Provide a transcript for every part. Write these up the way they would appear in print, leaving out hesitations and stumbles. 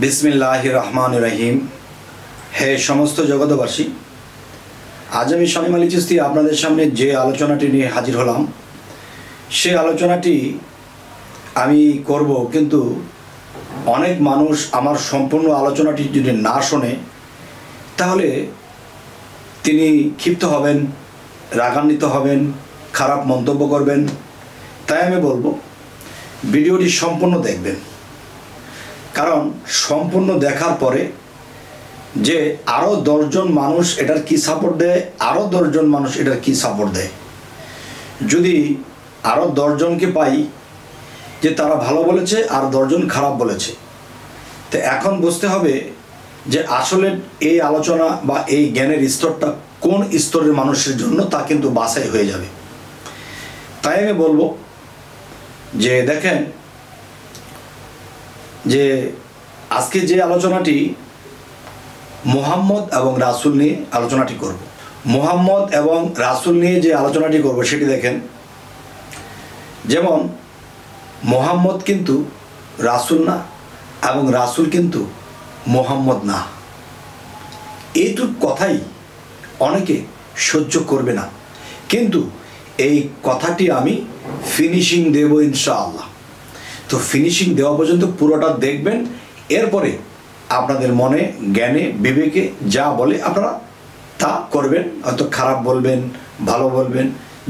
বিসমিল্লাহির রহমানির রহিম। হে সমস্ত জগতবাসী, আজ আমি শামীম আলী চিশতি আপনাদের সামনে যে আলোচনাটি নিয়ে হাজির হলাম, সে আলোচনাটি আমি করব, কিন্তু অনেক মানুষ আমার সম্পূর্ণ আলোচনাটি যদি না শোনে তাহলে তিনি ক্ষিপ্ত হবেন, রাগান্বিত হবেন, খারাপ মন্তব্য করবেন। তাই আমি বলবো ভিডিওটি সম্পূর্ণ দেখবেন, কারণ সম্পূর্ণ দেখার পরে যে আরও 10 জন মানুষ এটার কি সাপোর্ট দেয়, আরও 10 জন মানুষ এটার কি সাপোর্ট দেয়, যদি আরও 10 জনকে পাই যে তারা ভালো বলেছে আর 10 জন খারাপ বলেছে, তো এখন বুঝতে হবে যে আসলে এই আলোচনা বা এই জ্ঞানের স্তরটা কোন স্তরের মানুষের জন্য, তা কিন্তু বাছাই হয়ে যাবে। তাই আমি বলবো যে দেখেন, যে আজকে যে আলোচনাটি মুহাম্মদ এবং রাসূল নিয়ে আলোচনাটি করব, মুহাম্মদ এবং রাসূল নিয়ে যে আলোচনাটি করব সেটি দেখেন। যেমন মুহাম্মদ কিন্তু রাসূল না এবং রাসূল কিন্তু মুহাম্মদ না, এইটুক কথাই অনেকে সহ্য করবে না, কিন্তু এই কথাটি আমি ফিনিশিং দেব ইনশাআল্লাহ। তো ফিনিশিং দেওয়া পর্যন্ত পুরোটা দেখবেন, এরপরে আপনাদের মনে জ্ঞানে বিবেকে যা বলে আপনারা তা করবেন। হয়তো খারাপ বলবেন, ভালো বলবেন,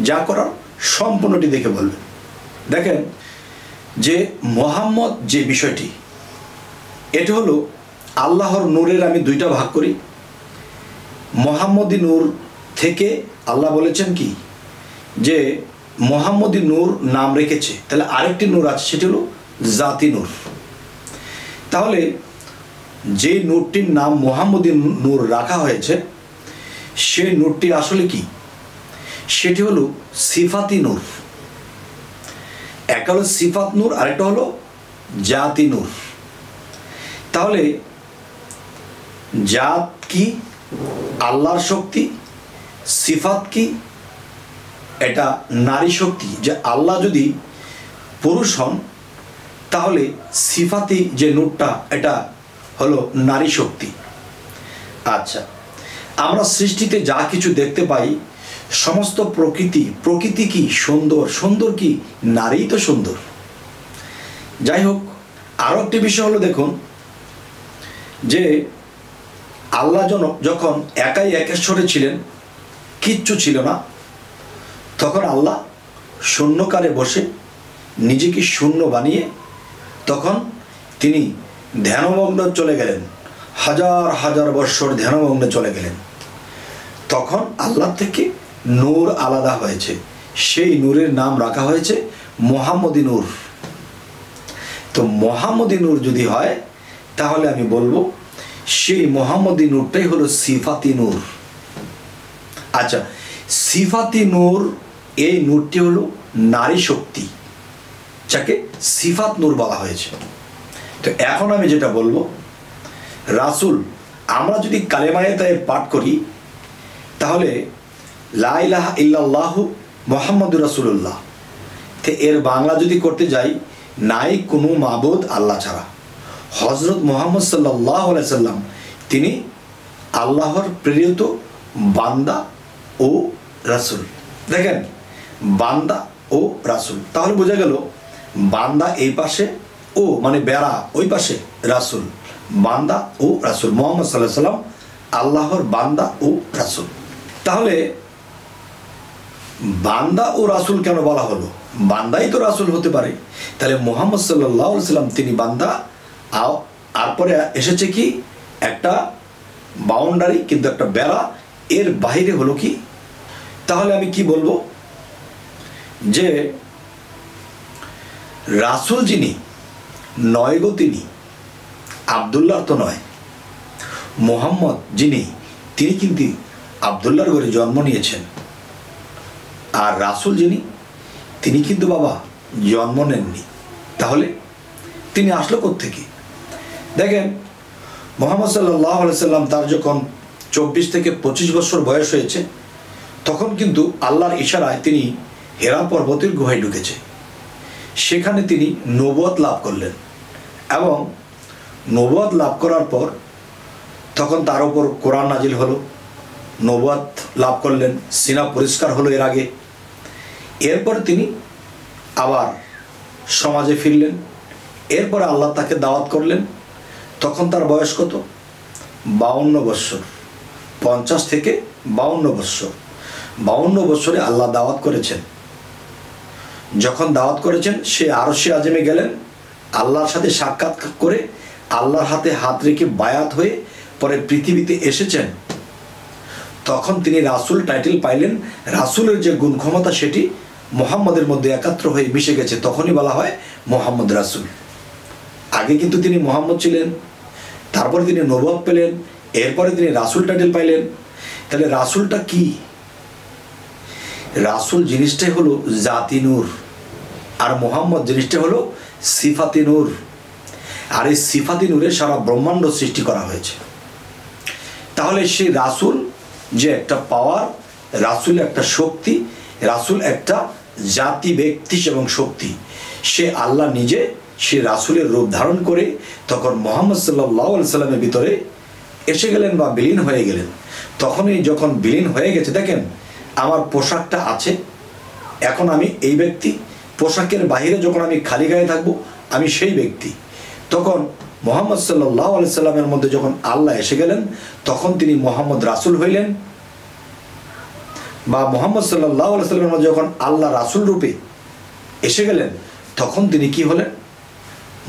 যা করার সম্পূর্ণটি দেখে বলবেন। দেখেন যে মুহাম্মদ যে বিষয়টি, এটা হলো আল্লাহর নূরের আমি দুইটা ভাগ করি। মুহাম্মদী নূর থেকে আল্লাহ বলেছেন কি যে মুহাম্মদী নূর নাম রেখেছে, তাহলে আরেকটি নূর আছে, সেটি হলো জাতি নূর। তাহলে যে নূরটির নাম মুহাম্মদী নূর রাখা হয়েছে, সেই নূরটি আসলে কি, সেটি হলো সিফাতি নূর। একটা হলো সিফাত নূর, আরেকটা হলো জাতি নূর। তাহলে জাত কি, আল্লাহর শক্তি, সিফাত কি, এটা নারী শক্তি। যে আল্লাহ যদি পুরুষ হন তাহলে সিফাতি যে নূরটা, এটা হলো নারী শক্তি। আচ্ছা, আমরা সৃষ্টিতে যা কিছু দেখতে পাই, সমস্ত প্রকৃতি কি সুন্দর, সুন্দর কি নারী তো সুন্দর। যাই হোক, আরও একটি বিষয় হলো দেখুন, যে আল্লাহ যখন একাই একেশ্বরে ছিলেন, কিচ্ছু ছিল না, তখন আল্লাহ শূন্যকালে বসে নিজেকে শূন্য বানিয়ে তখন তিনি ধ্যানমগ্ন চলে গেলেন, হাজার হাজার বৎসর ধ্যানমগ্নে চলে গেলেন। তখন আল্লাহ থেকে নূর আলাদা হয়েছে, সেই নূরের নাম রাখা হয়েছে মুহাম্মদী নূর। তো মুহাম্মদী নূর যদি হয় তাহলে আমি বলবো সেই মুহাম্মদী নূরটাই হলো সিফাতি নূর। আচ্ছা, সিফাতি নূর, এই নূরটি হলো নারী শক্তি, যাকে সিফাত নূর বলা হয়েছে। তো এখন আমি যেটা বলবো, রাসূল, আমরা যদি কালেমায়ে তাইয়্যিব পাঠ করি তাহলে লা ইলাহা ইল্লাল্লাহু মুহাম্মাদুর রাসূলুল্লাহ, তো এর বাংলা যদি করতে যাই, নাই কোনো মাবুদ আল্লাহ ছাড়া, হযরত মুহাম্মদ সাল্লাল্লাহু আলাইহি সাল্লাম তিনি আল্লাহর প্রেরিত বান্দা ও রাসূল। দেখেন, বান্দা ও রাসূল, তাহলে বোঝা গেল বান্দা এই পাশে, ও মানে বেড়া ওই পাশে, রাসূল, বান্দা ও রাসূল, মুহাম্মদ সাল্লাল্লাহু আলাইহি সাল্লাম আল্লাহর বান্দা ও রাসূল। তাহলে বান্দা ও রাসূল কেন বলা হলো? বান্দাই তো রাসূল হতে পারে, তাহলে মুহাম্মদ সাল্লাল্লাহু আলাইহি সাল্লাম তিনি বান্দা, আর পরে এসেছে কি একটা বাউন্ডারি, কিন্তু একটা বেড়া, এর বাইরে হলো কি? তাহলে আমি কি বলবো, যে রাসূল যিনি নয় গো, তিনি আব্দুল্লাহর তো নয়। মুহাম্মদ যিনি, তিনি কিন্তু আব্দুল্লাহর ঘরে জন্ম নিয়েছেন। আর রাসূল যিনি, তিনি কিন্তু বাবা জন্ম নেননি। তাহলে তিনি আসলো কোত্থেকে? দেখেন, মুহাম্মদ সাল্লাল্লাহু আলাইহি সাল্লাম তার যখন 24 থেকে 25 বছর বয়স হয়েছে, তখন কিন্তু আল্লাহর ইশারায় তিনি হেরা পর্বতের গুহায় ঢুকেছে। সেখানে তিনি নবুয়ত লাভ করলেন এবং নবুয়ত লাভ করার পর তখন তার উপর কোরআন নাজিল হলো, নবুয়ত লাভ করলেন, সিনা পরিষ্কার হলো এর আগে। এরপর তিনি আবার সমাজে ফিরলেন। এরপরে আল্লাহ তাকে দাওয়াত করলেন। তখন তার বয়স কত? 52 বৎসর। 50 থেকে 52 বৎসর। 52 বৎসরে আল্লাহ দাওয়াত করেছেন। যখন দাওয়াত করেছেন, সে আরশে আজমে গেলেন, আল্লাহর সাথে সাক্ষাৎ করে আল্লাহর হাতে হাত রেখে বায়াত হয়ে পরে পৃথিবীতে এসেছেন। তখন তিনি রাসূল টাইটেল পাইলেন। রাসূলের যে গুণ ক্ষমতা সেটি মুহাম্মদের মধ্যে একাত্র হয়ে মিশে গেছে, তখনই বলা হয় মুহাম্মদ রাসূল। আগে কিন্তু তিনি মুহাম্মদ ছিলেন, তারপরে তিনি নবুয়ত পেলেন, এরপরে তিনি রাসূল টাইটেল পাইলেন। তাহলে রাসূলটা কি? রাসূল জিনিসটাই হলো জাতি নূর, আর মুহাম্মদ জিনিসটা হলো সিফাতি নূর। আর এই সিফাতি নূরে সারা ব্রহ্মাণ্ড সৃষ্টি করা হয়েছে। তাহলে সেই রাসূল যে একটা পাওয়ার, রাসূল একটা শক্তি, রাসূল একটা জাতি, ব্যক্তি এবং শক্তি। সে আল্লাহ নিজে সে রাসূলের রূপ ধারণ করে তখন মুহাম্মদ সাল্লাল্লাহু আলাইহি সাল্লামের ভিতরে এসে গেলেন বা বিলীন হয়ে গেলেন। তখনই যখন বিলীন হয়ে গেছে, দেখেন আমার পোশাকটা আছে, এখন আমি এই ব্যক্তি, পোশাকের বাহিরে যখন আমি খালি গায়ে থাকবো আমি সেই ব্যক্তি। তখন মুহাম্মদ সাল্লাল্লাহু আলাইহি সাল্লামের মধ্যে যখন আল্লাহ এসে গেলেন, তখন তিনি মুহাম্মদ রাসূল হইলেন, বা মুহাম্মদ সাল্লাল্লাহু আলাইহি সাল্লামের মধ্যে যখন আল্লাহ রাসূল রূপে এসে গেলেন, তখন তিনি কি হলেন?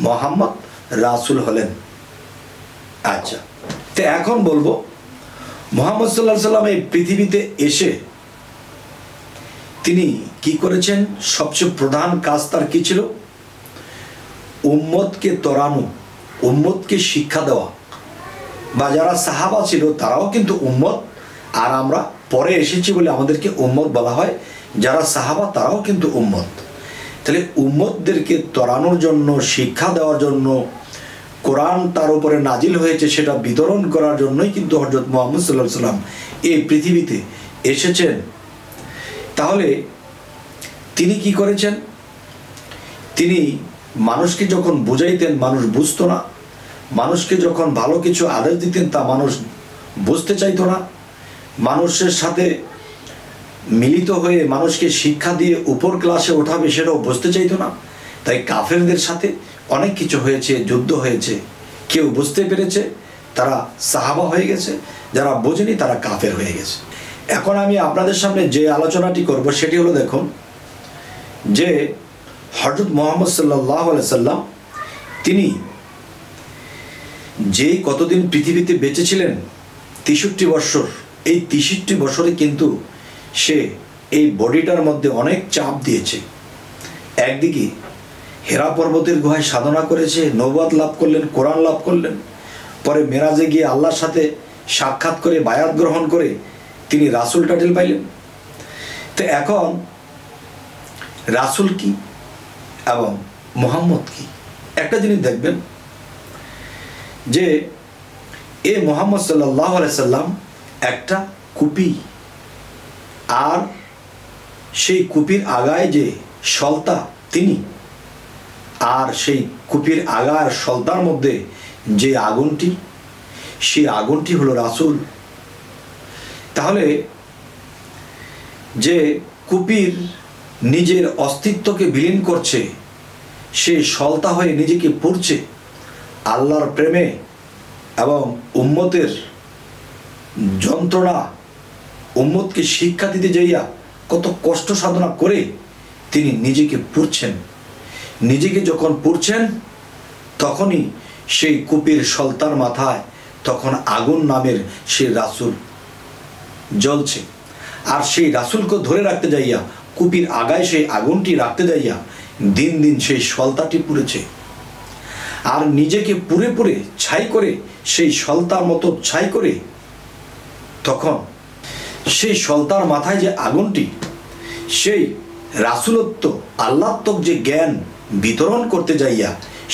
মুহাম্মদ রাসূল হলেন। আচ্ছা, তো এখন বলবো মুহাম্মদ সাল্লাল্লাহু আলাইহি সাল্লাম এই পৃথিবীতে এসে তিনি কি করেছেন? সবচেয়ে প্রধান কাজ তার কি ছিল? উম্মতকে তরানো, উম্মতকে শিক্ষা দেওয়া। বা যারা সাহাবা ছিল তারাও কিন্তু উম্মত, আর আমরা পরে এসেছি বলে আমাদেরকে উম্মত বলা হয়। যারা সাহাবা তারাও কিন্তু উম্মত। তাহলে উম্মতদেরকে তরানোর জন্য, শিক্ষা দেওয়ার জন্য কোরআন তার উপরে নাজিল হয়েছে, সেটা বিতরণ করার জন্যই কিন্তু হযরত মুহাম্মদ সাল্লাল্লাহু আলাইহি সাল্লাম এই পৃথিবীতে এসেছেন। তাহলে তিনি কি করেছেন? তিনি মানুষকে যখন বুঝাইতেন মানুষ বুঝতো না, মানুষকে যখন ভালো কিছু আদেশ দিতেন তা মানুষ বুঝতে চাইতো না, মানুষের সাথে মিলিত হয়ে মানুষকে শিক্ষা দিয়ে উপর ক্লাসে ওঠাবে সেটাও বুঝতে চাইতো না। তাই কাফেরদের সাথে অনেক কিছু হয়েছে, যুদ্ধ হয়েছে। কেউ বুঝতে পেরেছে তারা সাহাবা হয়ে গেছে, যারা বোঝেনি তারা কাফের হয়ে গেছে। এখন আমি আপনাদের সামনে যে আলোচনাটি করব সেটি হলো, দেখুন যে হযরত মুহাম্মদ সাল্লাল্লাহু আলাইহি সাল্লাম তিনি যে কতদিন পৃথিবীতে বেঁচে ছিলেন, 63 বছর। এই 63 বছরে কিন্তু সে এই বডিটার মধ্যে অনেক চাপ দিয়েছে। একদিকে হেরা পর্বতের গুহায় সাধনা করেছে, নবুয়ত লাভ করলেন, কোরআন লাভ করলেন, পরে মেরাজে গিয়ে আল্লাহর সাথে সাক্ষাৎ করে বায়াত গ্রহণ করে তিনি রাসূল টাইটেল পাইলেন। তো এখন রাসূল কি এবং মুহাম্মদ কি? একটা জিনিস দেখবেন যে এ মুহাম্মদ সাল্লাল্লাহু আলাইহি সাল্লাম একটা কুপি, আর সেই কুপির আগায় যে সলতা তিনি, আর সেই কুপির আগার সলতার মধ্যে যে আগুনটি, সেই আগুনটি হলো রাসূল। তাহলে যে কুপির নিজের অস্তিত্বকে বিলীন করছে, সে সলতা হয়ে নিজেকে পুড়ছে আল্লাহর প্রেমে এবং উম্মতের যন্ত্রণা, উম্মতকে শিক্ষা দিতে যাইয়া কত কষ্ট সাধনা করে তিনি নিজেকে পুড়ছেন। নিজেকে যখন পুড়ছেন তখনই সেই কুপির সলতার মাথায় তখন আগুন নামের সেই রাসূল জ্বলছে। আর সেই রাসূলকে ধরে রাখতে যাইয়া, কুপির আগায় সেই আগুনটি রাখতে যাইয়া দিন দিন সেই সলতাটি পুড়েছে। আর নিজেকে পুড়ে পুড়ে ছাই করে, সেই সলতার মতো ছাই করে, তখন সেই সলতার মাথায় যে আগুনটি, সেই রাসূলত্ব আল্লাহত্বক যে জ্ঞান বিতরণ করতে যাইয়া,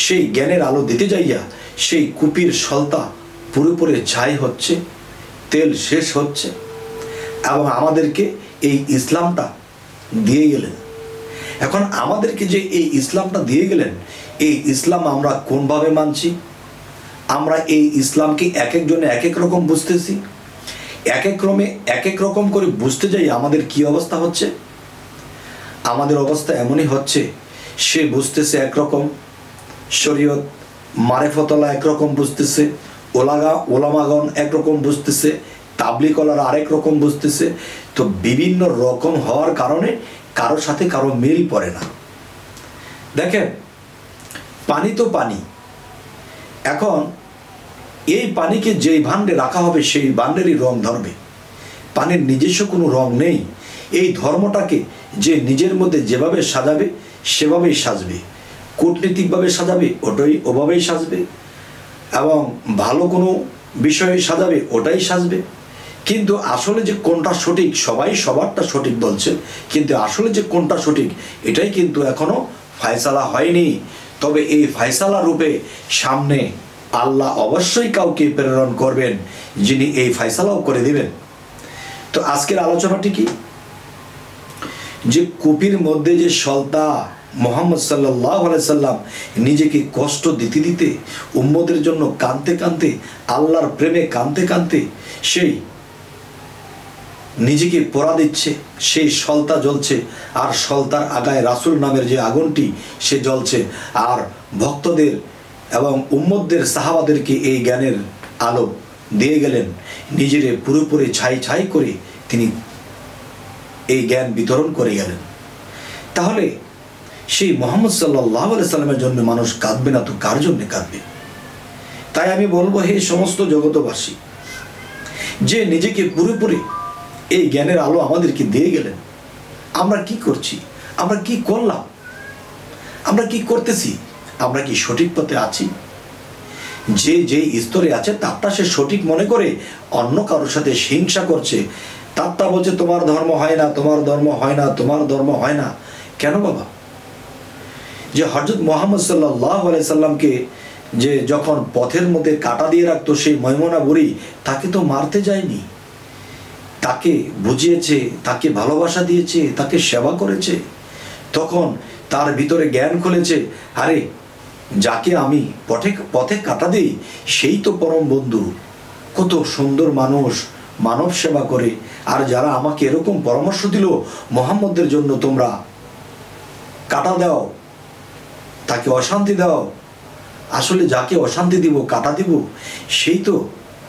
সেই জ্ঞানের আলো দিতে যাইয়া সেই কুপির সলতা পুরোপুরি ছাই হচ্ছে, তেল শেষ হচ্ছে। এবং আমাদেরকে এই ইসলামটা দিয়ে গেলেন। এখন আমাদেরকে যে এই ইসলামটা দিয়ে গেলেন, এই ইসলাম আমরা কোনভাবে মানছি? আমরা এই ইসলামকে এক একজনে এক এক রকম বুঝতেছি, এক এক ক্রমে এক এক রকম করে বুঝতে যাই আমাদের কি অবস্থা হচ্ছে। আমাদের অবস্থা এমনই হচ্ছে, সে বুঝতেছে একরকম, শরীয়ত মারেফতলা একরকম বুঝতেছে, ওলামাগণ একরকম বুঝতেছে, তাবলিগওয়ালারা আরেক রকম বুঝতেছে। তো বিভিন্ন রকম হওয়ার কারণে কারোর সাথে কারো মিল পড়ে না। দেখেন, পানি তো পানি, এখন এই পানিকে যেই ভাণ্ডে রাখা হবে সেই ভাণ্ডেরই রং ধরবে। পানির নিজস্ব কোনো রং নেই। এই ধর্মটাকে যে নিজের মধ্যে যেভাবে সাজাবে সেভাবেই সাজবে, কূটনীতিকভাবে সাজাবে ওভাবেই সাজবে, এবং ভালো কোনো বিষয়ে সাজাবে ওটাই সাজবে। কিন্তু আসলে যে কোনটা সঠিক, সবাই সবারটা সঠিক বলছে, কিন্তু আসলে যে কোনটা সঠিক এটাই কিন্তু এখনো ফয়সালা হয়নি। তবে এই ফয়সালা রূপে সামনে আল্লাহ অবশ্যই কাউকে প্রেরণ করবেন যিনি এই ফয়সালাও করে দিবেন। তো আজকের আলোচনাটি কি, যে কুপির মধ্যে যে সলতা মুহাম্মদ সাল্লাল্লাহু আলাইহি সাল্লাম নিজেকে কষ্ট দিতে দিতে, উম্মতের জন্য কাঁদতে কাঁদতে, আল্লাহর প্রেমে কাঁদতে কাঁদতে সেই নিজেকে পোড়া দিচ্ছে, সেই সলতা জ্বলছে, আর সলতার আগায় রাসূল নামের যে আগুনটি সে জ্বলছে। আর ভক্তদের এবং উম্মতদের সাহাবাদেরকে এই জ্ঞানের আলো দিয়ে গেলেন, নিজেরে পুরোপুরি ছাই ছাই করে তিনি এই জ্ঞান বিতরণ করে গেলেন। তাহলে সেই মুহাম্মদ সাল্লাল্লাহু আলাইহি সাল্লামের জন্য মানুষ কাঁদবে না তো কার জন্য কাঁদবে? তাই আমি বলবো, হে সমস্ত জগতবাসী, যে নিজেকে পুরোপুরি এই জ্ঞানের আলো আমাদেরকে দিয়ে গেলেন, আমরা কি করছি, আমরা কি করলাম, আমরা কি করতেছি, আমরা কি সঠিক পথে আছি? যে যে স্তরে আছে তারটা সে সঠিক মনে করে অন্য কারোর সাথে হিংসা করছে, তারটা বলছে তোমার ধর্ম হয় না, তোমার ধর্ম হয় না, তোমার ধর্ম হয় না। কেন বাবা? যে হযরত মুহাম্মদ সাল্লাল্লাহু আলাইহি সাল্লামকে যে যখন পথের মধ্যে কাটা দিয়ে রাখতো সেই ময়মনা বুড়ি, তাকে তো মারতে যায়নি, তাকে বুঝিয়েছে, তাকে ভালোবাসা দিয়েছে, তাকে সেবা করেছে। তখন তার ভিতরে জ্ঞান খুলেছে, আরে যাকে আমি পথে কাটা দিই সেই তো পরম বন্ধু, কত সুন্দর মানুষ, মানব সেবা করে। আর যারা আমাকে এরকম পরামর্শ দিল মুহাম্মদের জন্য তোমরা কাটা দাও, তাকে অশান্তি দাও, আসলে যাকে অশান্তি দিব, কাটা দিব, সেই তো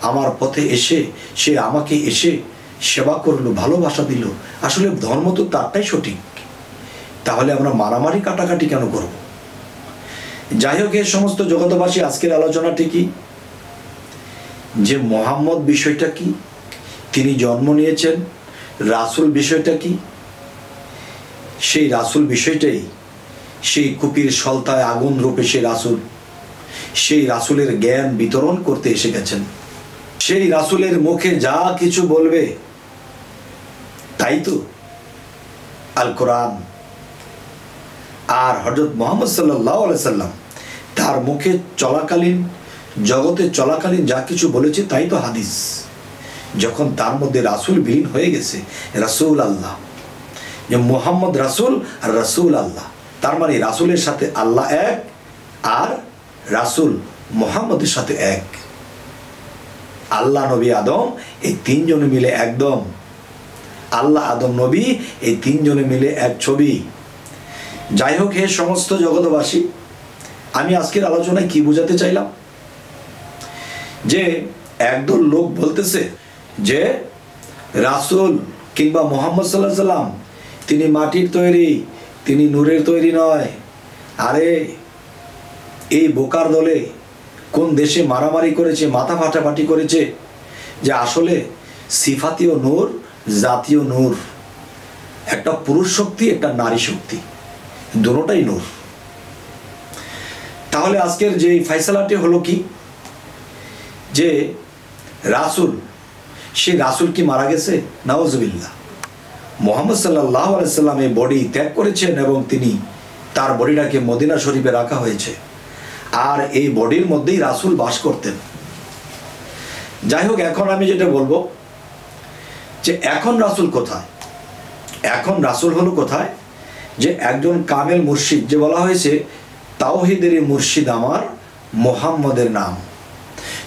আমার পথে এসে সে আমাকে এসে সেবা করলো, ভালোবাসা দিল। আসলে ধর্ম তো তারটাই সঠিক, তাহলে আমরা মারামারি কাটাকাটি কেন করব? যাই হোক, এই সমস্ত জগতবাসী, আজকের আলোচনাটি কি, যে মুহাম্মদ বিষয়টা কি, তিনি জন্ম নিয়েছেন, রাসূল বিষয়টা কি, সেই রাসূল বিষয়টাই, সেই কুপির সলতায় আগুন রূপে সেই রাসূল, সেই রাসূলের জ্ঞান বিতরণ করতে এসে গেছেন। সেই রাসূলের মুখে যা কিছু বলবে তাই তো আল কোরআন। আর হযরত মুহাম্মদ সাল্লাল্লাহু আলাইহি সাল্লাম তার মুখে চলাকালীন, জগতে চলাকালীন যা কিছু বলেছে তাই তো হাদিস। যখন তার মধ্যে রাসূল বিলীন হয়ে গেছে, রাসূল আল্লাহ, যে মুহাম্মদ রাসূল আর রাসূল আল্লাহ, তার মানে রাসূলের সাথে আল্লাহ এক, আর রাসূল মুহাম্মদের সাথে এক। আল্লাহ, নবী, আদম, এই তিনজনে মিলে একদম, আল্লাহ, আদম, নবী, এই তিনজনে মিলে এক ছবি। যাই হোক, হে সমস্ত জগতবাসী, আমি আজকের আলোচনায় কি বোঝাতে চাইলাম, যে একদল লোক বলতেছে যে রাসূল কিংবা মুহাম্মদ সাল্লাল্লাহু আলাইহি সাল্লাম তিনি মাটির তৈরি, তিনি নূরের তৈরি নয়। আরে এই বোকার দলে কোন দেশে মারামারি করেছে, মাথা ফাটাফাটি করেছে, যে আসলে সিফাতীয় নূর, জাতীয় নূর, একটা পুরুষ শক্তি, একটা নারী শক্তি, দুটোটাই নূর। তাহলে আজকের যে ফয়সালাটি হলো কি, যে রাসূল, সে রাসূল কি মারা গেছে? নাউজুবিল্লাহ। মুহাম্মদ সাল্লাল্লাহু আলাইহি সাল্লাম এই বডি ত্যাগ করেছেন এবং তিনি তার বডিটাকে মদিনা শরীফে রাখা হয়েছে, আর এই বডির মধ্যেই রাসূল বাস করতেন। যাই হোক, এখন আমি যেটা বলবো, যে এখন রাসূল কোথায়? এখন রাসূল হলো কোথায়? যে একজন কামেল মুর্শিদ, যে বলা হয়েছে তাওহীদের মুর্শিদ আমার মুহাম্মদের নাম।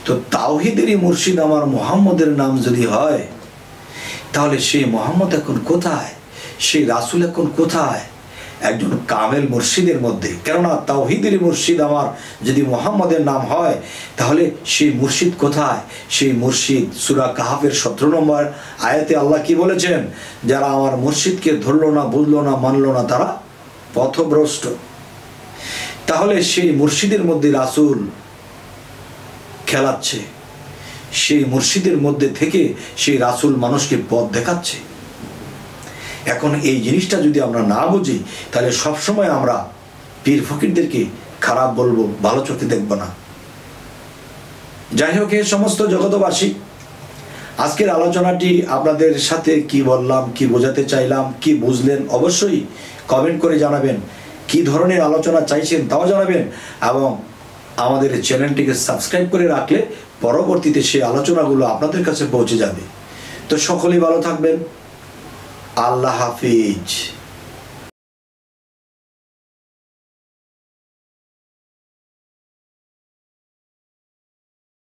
তো তাওহীদেরই মুর্শিদ আমার মুহাম্মদের নাম যদি হয়, তাহলে সেই মুহাম্মদ এখন কোথায়, সেই রাসূল এখন কোথায় একজন কামেল মুর্শিদের মধ্যে? কেননা তাওহীদেরই মুর্শিদ আমার যদি মুহাম্মদের নাম হয়, তাহলে সেই মুর্শিদ কোথায়? সেই মুর্শিদ সূরা কাহাফের 17 নম্বর আয়াতে আল্লাহ কি বলেছেন? যারা আমার মুর্শিদকে ধরলো না, বুঝলো না, মানলো না, তারা পথভ্রষ্ট। তাহলে সেই মুর্শিদের মধ্যে রাসূল খেলাচ্ছে, সেই মুর্শিদের মধ্যে থেকে সেই রাসূল মানুষকে পথ দেখাচ্ছে। এখন এই জিনিসটা যদি আমরা না বুঝি, তাহলে সবসময় আমরা পীর ফকিরদেরকে খারাপ বলবো, ভালো চোখে দেখব না। যাই হোক, এই সমস্ত জগতবাসী, আজকের আলোচনাটি আপনাদের সাথে কি বললাম, কি বোঝাতে চাইলাম, কি বুঝলেন, অবশ্যই কমেন্ট করে জানাবেন। কি ধরনের আলোচনা চাইছেন তাও জানাবেন, এবং আমাদের চ্যানেলটিকে সাবস্ক্রাইব করে রাখলে পরবর্তীতে সেই আলোচনাগুলো আপনাদের কাছে পৌঁছে যাবে। তো সকলেই ভালো থাকবেন। আল্লাহ হাফিজ।